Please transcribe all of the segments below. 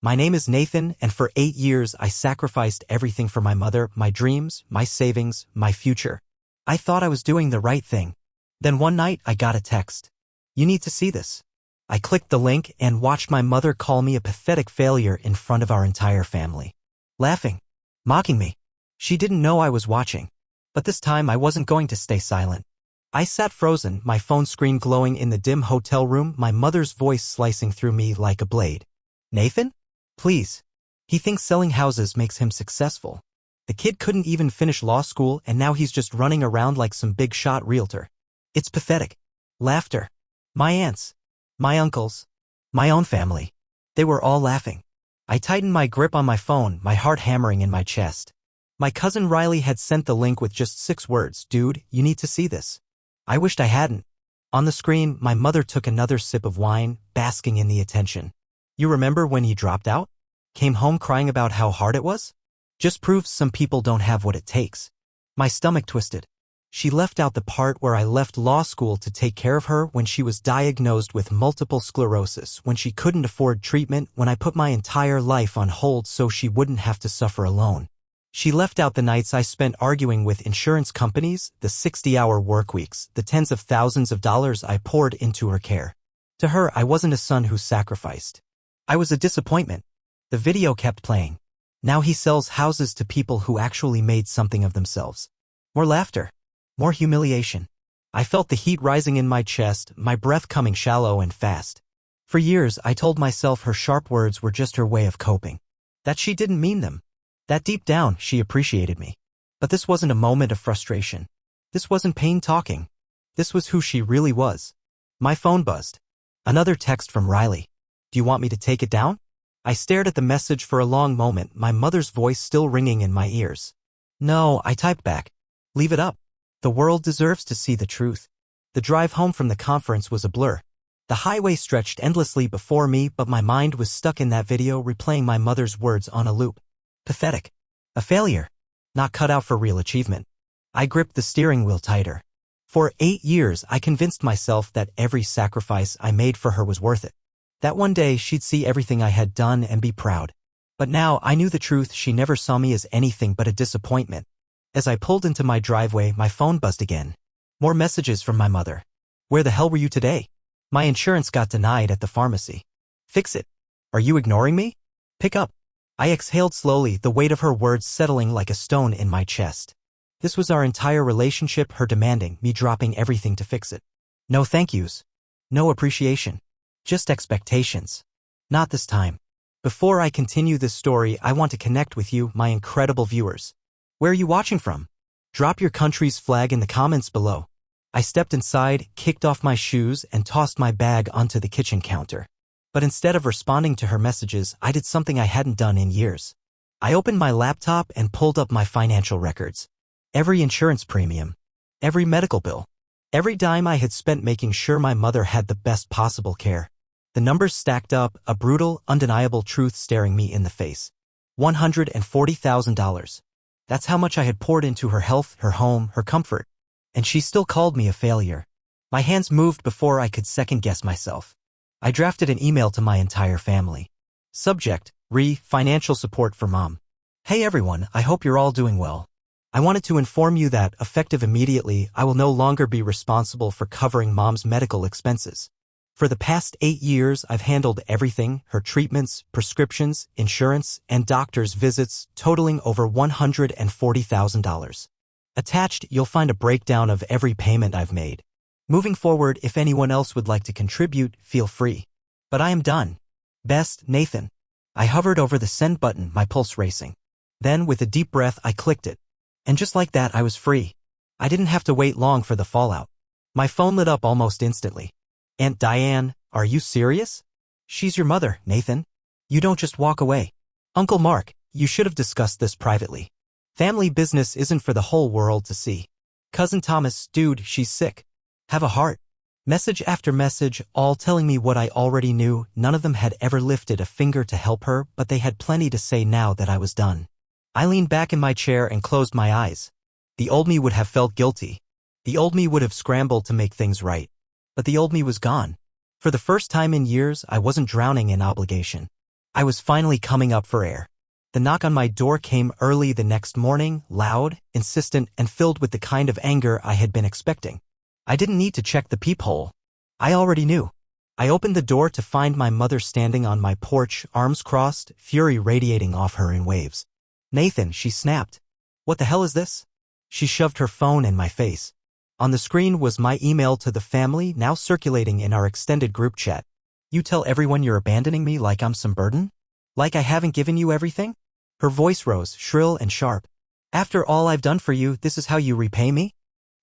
My name is Nathan, and for 8 years I sacrificed everything for my mother, my dreams, my savings, my future. I thought I was doing the right thing. Then one night I got a text. You need to see this. I clicked the link and watched my mother call me a pathetic failure in front of our entire family. Laughing. Mocking me. She didn't know I was watching. But this time I wasn't going to stay silent. I sat frozen, my phone screen glowing in the dim hotel room, my mother's voice slicing through me like a blade. Nathan? Please. He thinks selling houses makes him successful. The kid couldn't even finish law school and now he's just running around like some big-shot realtor. It's pathetic. Laughter. My aunts. My uncles. My own family. They were all laughing. I tightened my grip on my phone, my heart hammering in my chest. My cousin Riley had sent the link with just 6 words. Dude, you need to see this. I wished I hadn't. On the screen, my mother took another sip of wine, basking in the attention. You remember when he dropped out? Came home crying about how hard it was? Just proves some people don't have what it takes. My stomach twisted. She left out the part where I left law school to take care of her when she was diagnosed with multiple sclerosis, when she couldn't afford treatment, when I put my entire life on hold so she wouldn't have to suffer alone. She left out the nights I spent arguing with insurance companies, the 60-hour work weeks, the tens of thousands of dollars I poured into her care. To her, I wasn't a son who sacrificed. I was a disappointment. The video kept playing. Now he sells houses to people who actually made something of themselves. More laughter. More humiliation. I felt the heat rising in my chest, my breath coming shallow and fast. For years, I told myself her sharp words were just her way of coping. That she didn't mean them. That deep down, she appreciated me. But this wasn't a moment of frustration. This wasn't pain talking. This was who she really was. My phone buzzed. Another text from Riley. Do you want me to take it down? I stared at the message for a long moment, my mother's voice still ringing in my ears. No, I typed back. Leave it up. The world deserves to see the truth. The drive home from the conference was a blur. The highway stretched endlessly before me, but my mind was stuck in that video replaying my mother's words on a loop. Pathetic. A failure. Not cut out for real achievement. I gripped the steering wheel tighter. For 8 years, I convinced myself that every sacrifice I made for her was worth it. That one day she'd see everything I had done and be proud. But now I knew the truth. She never saw me as anything but a disappointment. As I pulled into my driveway, my phone buzzed again. More messages from my mother. Where the hell were you today? My insurance got denied at the pharmacy. Fix it. Are you ignoring me? Pick up. I exhaled slowly, the weight of her words settling like a stone in my chest. This was our entire relationship, her demanding, me dropping everything to fix it. No thank yous. No appreciation. Just expectations. Not this time. Before I continue this story, I want to connect with you, my incredible viewers. Where are you watching from? Drop your country's flag in the comments below. I stepped inside, kicked off my shoes, and tossed my bag onto the kitchen counter. But instead of responding to her messages, I did something I hadn't done in years. I opened my laptop and pulled up my financial records. Every insurance premium. Every medical bill. Every dime I had spent making sure my mother had the best possible care. The numbers stacked up, a brutal, undeniable truth staring me in the face. $140,000. That's how much I had poured into her health, her home, her comfort. And she still called me a failure. My hands moved before I could second-guess myself. I drafted an email to my entire family. Subject, financial support for mom. Hey everyone, I hope you're all doing well. I wanted to inform you that, effective immediately, I will no longer be responsible for covering mom's medical expenses. For the past 8 years, I've handled everything, her treatments, prescriptions, insurance, and doctor's visits, totaling over $140,000. Attached, you'll find a breakdown of every payment I've made. Moving forward, if anyone else would like to contribute, feel free. But I am done. Best, Nathan. I hovered over the send button, my pulse racing. Then, with a deep breath, I clicked it. And just like that, I was free. I didn't have to wait long for the fallout. My phone lit up almost instantly. Aunt Diane, are you serious? She's your mother, Nathan. You don't just walk away. Uncle Mark, you should have discussed this privately. Family business isn't for the whole world to see. Cousin Thomas, dude, she's sick. Have a heart. Message after message, all telling me what I already knew. None of them had ever lifted a finger to help her, but they had plenty to say now that I was done. I leaned back in my chair and closed my eyes. The old me would have felt guilty. The old me would have scrambled to make things right. But the old me was gone. For the first time in years, I wasn't drowning in obligation. I was finally coming up for air. The knock on my door came early the next morning, loud, insistent, and filled with the kind of anger I had been expecting. I didn't need to check the peephole. I already knew. I opened the door to find my mother standing on my porch, arms crossed, fury radiating off her in waves. "Nathan," she snapped. "What the hell is this?" She shoved her phone in my face. On the screen was my email to the family, now circulating in our extended group chat. "You tell everyone you're abandoning me like I'm some burden? Like I haven't given you everything?" Her voice rose, shrill and sharp. "After all I've done for you, this is how you repay me?"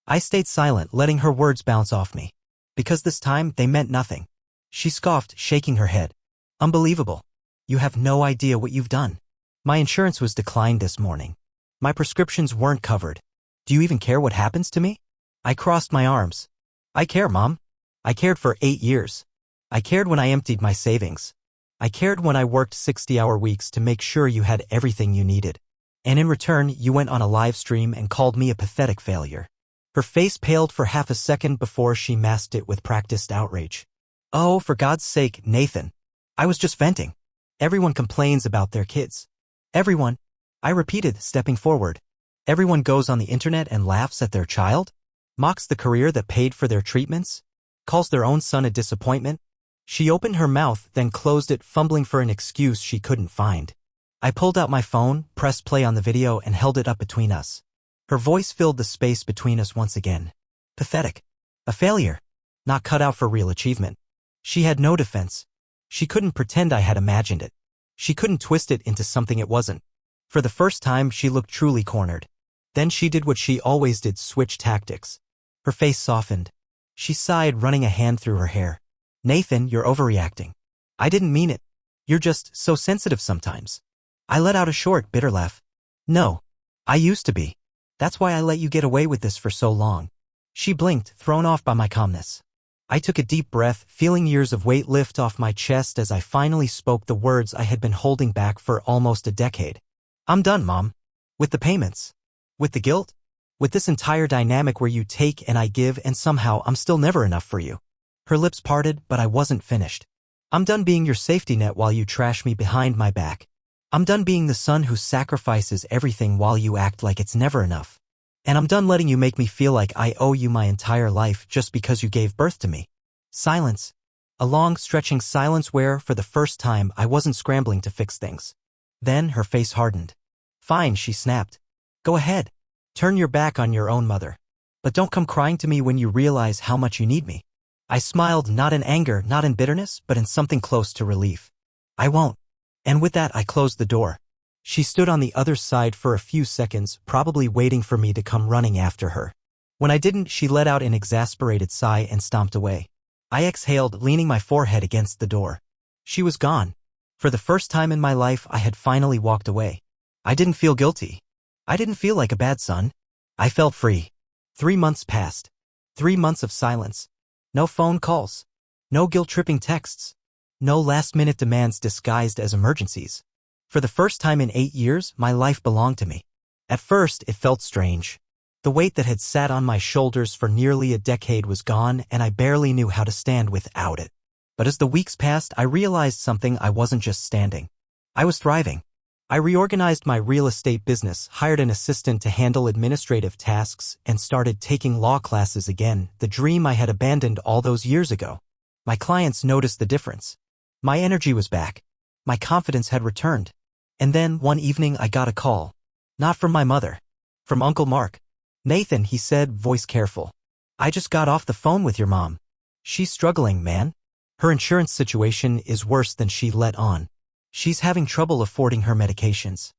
I stayed silent, letting her words bounce off me. Because this time, they meant nothing. She scoffed, shaking her head. "Unbelievable. You have no idea what you've done. My insurance was declined this morning. My prescriptions weren't covered. Do you even care what happens to me?" I crossed my arms. "I care, Mom. I cared for 8 years. I cared when I emptied my savings. I cared when I worked 60-hour weeks to make sure you had everything you needed. And in return, you went on a live stream and called me a pathetic failure." Her face paled for half a second before she masked it with practiced outrage. "Oh, for God's sake, Nathan. I was just venting. Everyone complains about their kids. Everyone," I repeated, stepping forward. "Everyone goes on the internet and laughs at their child? Mocks the career that paid for their treatments? Calls their own son a disappointment?" She opened her mouth, then closed it, fumbling for an excuse she couldn't find. I pulled out my phone, pressed play on the video, and held it up between us. Her voice filled the space between us once again. "Pathetic. A failure. Not cut out for real achievement." She had no defense. She couldn't pretend I had imagined it. She couldn't twist it into something it wasn't. For the first time, she looked truly cornered. Then she did what she always did, switch tactics. Her face softened. She sighed, running a hand through her hair. "Nathan, you're overreacting. I didn't mean it. You're just so sensitive sometimes." I let out a short, bitter laugh. "No. I used to be. That's why I let you get away with this for so long." She blinked, thrown off by my calmness. I took a deep breath, feeling years of weight lift off my chest as I finally spoke the words I had been holding back for almost a decade. "I'm done, Mom. With the payments. With the guilt. With this entire dynamic where you take and I give and somehow I'm still never enough for you." Her lips parted, but I wasn't finished. "I'm done being your safety net while you trash me behind my back. I'm done being the son who sacrifices everything while you act like it's never enough. And I'm done letting you make me feel like I owe you my entire life just because you gave birth to me." Silence. A long, stretching silence where, for the first time, I wasn't scrambling to fix things. Then her face hardened. "Fine," she snapped. "Go ahead. Turn your back on your own mother. But don't come crying to me when you realize how much you need me." I smiled, not in anger, not in bitterness, but in something close to relief. "I won't." And with that, I closed the door. She stood on the other side for a few seconds, probably waiting for me to come running after her. When I didn't, she let out an exasperated sigh and stomped away. I exhaled, leaning my forehead against the door. She was gone. For the first time in my life, I had finally walked away. I didn't feel guilty. I didn't feel like a bad son. I felt free. 3 months passed. 3 months of silence. No phone calls. No guilt-tripping texts. No last-minute demands disguised as emergencies. For the first time in 8 years, my life belonged to me. At first, it felt strange. The weight that had sat on my shoulders for nearly a decade was gone, and I barely knew how to stand without it. But as the weeks passed, I realized something. I wasn't just standing. I was thriving. I reorganized my real estate business, hired an assistant to handle administrative tasks, and started taking law classes again, the dream I had abandoned all those years ago. My clients noticed the difference. My energy was back. My confidence had returned. And then, one evening, I got a call. Not from my mother. From Uncle Mark. "Nathan," he said, voice careful. "I just got off the phone with your mom. She's struggling, man. Her insurance situation is worse than she let on. She's having trouble affording her medications."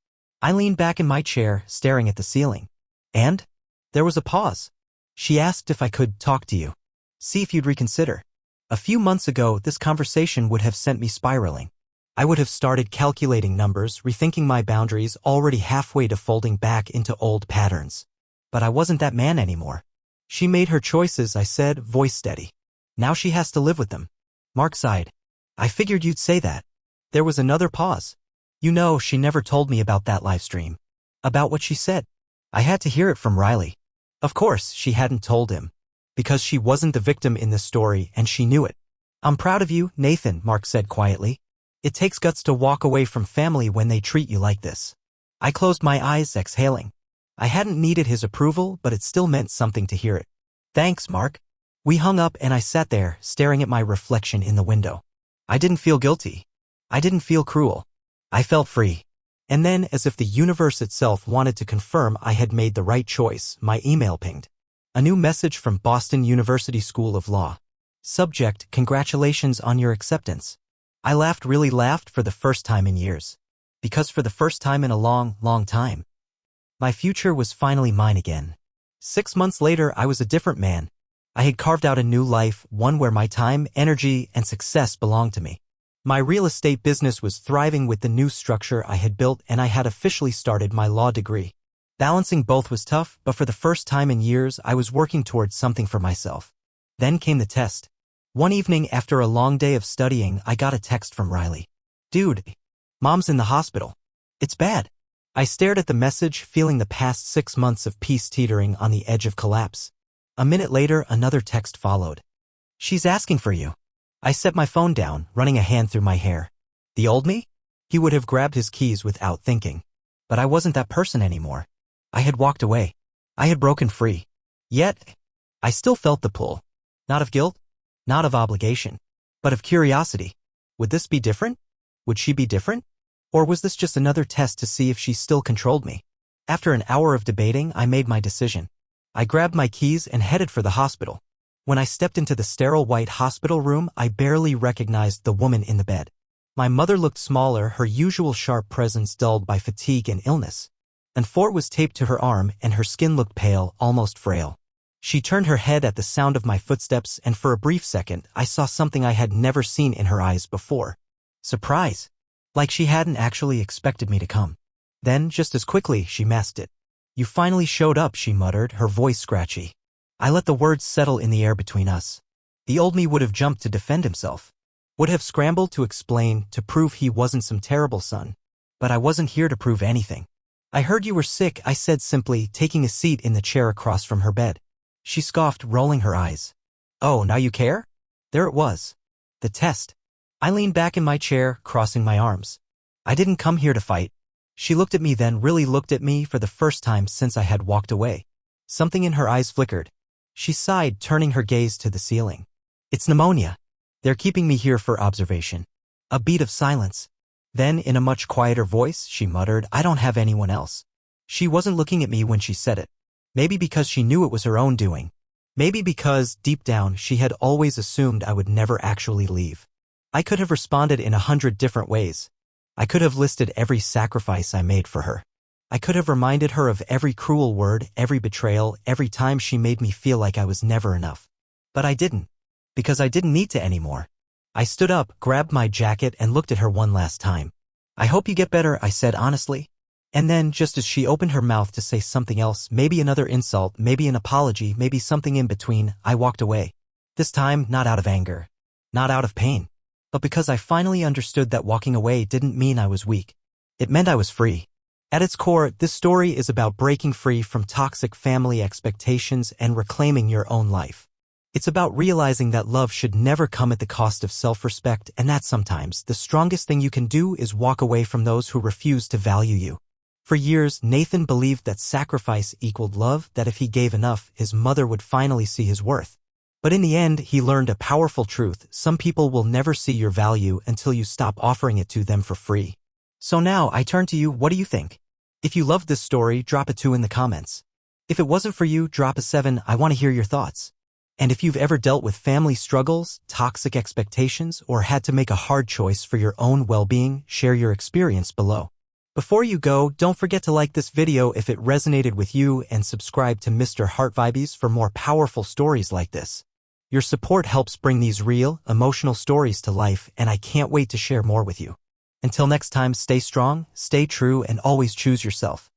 I leaned back in my chair, staring at the ceiling. "And?" There was a pause. She asked if I could talk to you. See if you'd reconsider. A few months ago, this conversation would have sent me spiraling. I would have started calculating numbers, rethinking my boundaries, already halfway to folding back into old patterns. But I wasn't that man anymore. "She made her choices," I said, voice steady. "Now she has to live with them." Mark sighed. "I figured you'd say that." There was another pause. "You know, she never told me about that live stream. About what she said. I had to hear it from Riley." Of course, she hadn't told him. Because she wasn't the victim in this story, and she knew it. "I'm proud of you, Nathan," Mark said quietly. It takes guts to walk away from family when they treat you like this. I closed my eyes, exhaling. I hadn't needed his approval, but it still meant something to hear it. Thanks, Mark. We hung up and I sat there, staring at my reflection in the window. I didn't feel guilty. I didn't feel cruel. I felt free. And then, as if the universe itself wanted to confirm I had made the right choice, my email pinged. A new message from Boston University School of Law. Subject: congratulations on your acceptance. I really laughed for the first time in years. Because for the first time in a long, long time, my future was finally mine again. 6 months later, I was a different man. I had carved out a new life, one where my time, energy, and success belonged to me. My real estate business was thriving with the new structure I had built, and I had officially started my law degree. Balancing both was tough, but for the first time in years, I was working towards something for myself. Then came the test. One evening after a long day of studying, I got a text from Riley. Dude, Mom's in the hospital. It's bad. I stared at the message, feeling the past 6 months of peace teetering on the edge of collapse. A minute later, another text followed. She's asking for you. I set my phone down, running a hand through my hair. The old me? He would have grabbed his keys without thinking. But I wasn't that person anymore. I had walked away. I had broken free. Yet, I still felt the pull. Not of guilt, not of obligation, but of curiosity. Would this be different? Would she be different? Or was this just another test to see if she still controlled me? After an hour of debating, I made my decision. I grabbed my keys and headed for the hospital. When I stepped into the sterile white hospital room, I barely recognized the woman in the bed. My mother looked smaller, her usual sharp presence dulled by fatigue and illness. An fort was taped to her arm, and her skin looked pale, almost frail. She turned her head at the sound of my footsteps, and for a brief second, I saw something I had never seen in her eyes before. Surprise. Like she hadn't actually expected me to come. Then, just as quickly, she masked it. You finally showed up, she muttered, her voice scratchy. I let the words settle in the air between us. The old me would have jumped to defend himself. Would have scrambled to explain, to prove he wasn't some terrible son. But I wasn't here to prove anything. I heard you were sick, I said simply, taking a seat in the chair across from her bed. She scoffed, rolling her eyes. Oh, now you care? There it was. The test. I leaned back in my chair, crossing my arms. I didn't come here to fight. She looked at me, then really looked at me for the first time since I had walked away. Something in her eyes flickered. She sighed, turning her gaze to the ceiling. It's pneumonia. They're keeping me here for observation. A beat of silence. Then, in a much quieter voice, she muttered, I don't have anyone else. She wasn't looking at me when she said it. Maybe because she knew it was her own doing. Maybe because, deep down, she had always assumed I would never actually leave. I could have responded in 100 different ways. I could have listed every sacrifice I made for her. I could have reminded her of every cruel word, every betrayal, every time she made me feel like I was never enough. But I didn't. Because I didn't need to anymore. I stood up, grabbed my jacket, and looked at her one last time. I hope you get better, I said honestly. And then, just as she opened her mouth to say something else, maybe another insult, maybe an apology, maybe something in between, I walked away. This time, not out of anger. Not out of pain. But because I finally understood that walking away didn't mean I was weak. It meant I was free. At its core, this story is about breaking free from toxic family expectations and reclaiming your own life. It's about realizing that love should never come at the cost of self-respect, and that sometimes the strongest thing you can do is walk away from those who refuse to value you. For years, Nathan believed that sacrifice equaled love, that if he gave enough, his mother would finally see his worth. But in the end, he learned a powerful truth: some people will never see your value until you stop offering it to them for free. So now, I turn to you, what do you think? If you loved this story, drop a 2 in the comments. If it wasn't for you, drop a 7, I want to hear your thoughts. And if you've ever dealt with family struggles, toxic expectations, or had to make a hard choice for your own well-being, share your experience below. Before you go, don't forget to like this video if it resonated with you and subscribe to Mr.HeartVibes for more powerful stories like this. Your support helps bring these real, emotional stories to life, and I can't wait to share more with you. Until next time, stay strong, stay true, and always choose yourself.